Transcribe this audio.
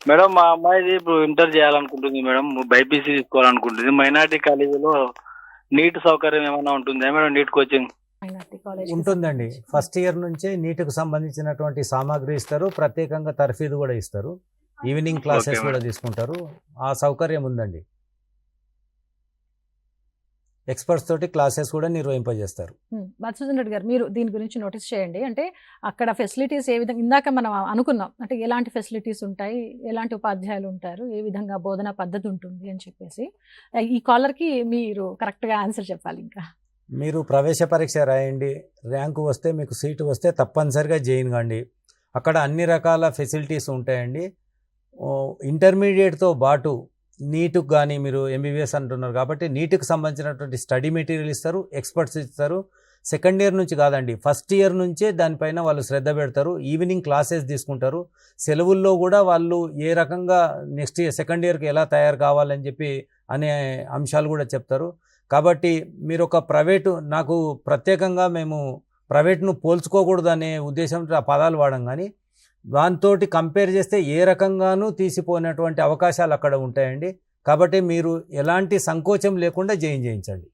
Madam మా అమ్మాయిది ఇప్పుడు ఇంటర్ చేయాలనుకుంటుంది మేడం. బైపీసీ తీసుకోవాలనుకుంటుంది. మైనార్టీ కాలేజీలో నీట్ సౌకర్యం ఏమైనా ఉంటుందా madam? NEET coaching minority college ఉంటుందండి. ఫస్ట్ ఇయర్ నుంచే నీట్కు సంబంధించినటువంటి సామాగ్రి ఇస్తారు, ప్రత్యేకంగా తర్ఫీదు కూడా ఇస్తారు, ఈవినింగ్ క్లాసెస్ కూడా మేడం. తీసుకుంటారు. ఆ సౌకర్యం ఉందండి. ఎక్స్పర్ట్స్ తోటి క్లాసెస్ కూడా నిర్వహింపజేస్తారు. మధుసూదన్ రెడ్డి గారు, మీరు దీని గురించి నోటీస్ చేయండి. అంటే అక్కడ ఫెసిలిటీస్ ఏ విధంగా, ఇందాక మనం అనుకున్నాం అంటే ఎలాంటి ఫెసిలిటీస్ ఉంటాయి, ఎలాంటి ఉపాధ్యాయులు ఉంటారు, ఏ విధంగా బోధనా పద్ధతి ఉంటుంది అని చెప్పేసి ఈ కాలర్కి మీరు కరెక్ట్గా ఆన్సర్ చెప్పాలి. ఇంకా మీరు ప్రవేశ పరీక్ష రాయండి, ర్యాంకు వస్తే మీకు సీటు వస్తే తప్పనిసరిగా జాయిన్ కాండి. అక్కడ అన్ని రకాల ఫెసిలిటీస్ ఉంటాయండి. ఇంటర్మీడియట్తో పాటు నీటుకు కానీ, మీరు ఎంబీబీఎస్ అంటున్నారు కాబట్టి నీటుకు సంబంధించినటువంటి స్టడీ మెటీరియల్ ఇస్తారు, ఎక్స్పర్ట్స్ ఇస్తారు. సెకండ్ ఇయర్ నుంచి కాదండి, ఫస్ట్ ఇయర్ నుంచే దానిపైన వాళ్ళు శ్రద్ధ పెడతారు. ఈవినింగ్ క్లాసెస్ తీసుకుంటారు. సెలవుల్లో కూడా వాళ్ళు ఏ రకంగా నెక్స్ట్ ఇయర్ సెకండ్ ఇయర్కి ఎలా తయారు కావాలని చెప్పి అనే అంశాలు కూడా చెప్తారు. కాబట్టి మీరు ఒక ప్రైవేటు, నాకు ప్రత్యేకంగా మేము ప్రైవేట్ను పోల్చుకోకూడదు అనే ఉద్దేశంతో ఆ పదాలు వాడడం, కానీ దాంతో కంపేర్ చేస్తే ఏ రకంగానూ తీసిపోయినటువంటి అవకాశాలు అక్కడ ఉంటాయండి. కాబట్టి మీరు ఎలాంటి సంకోచం లేకుండా జాయిన్ చేయించండి.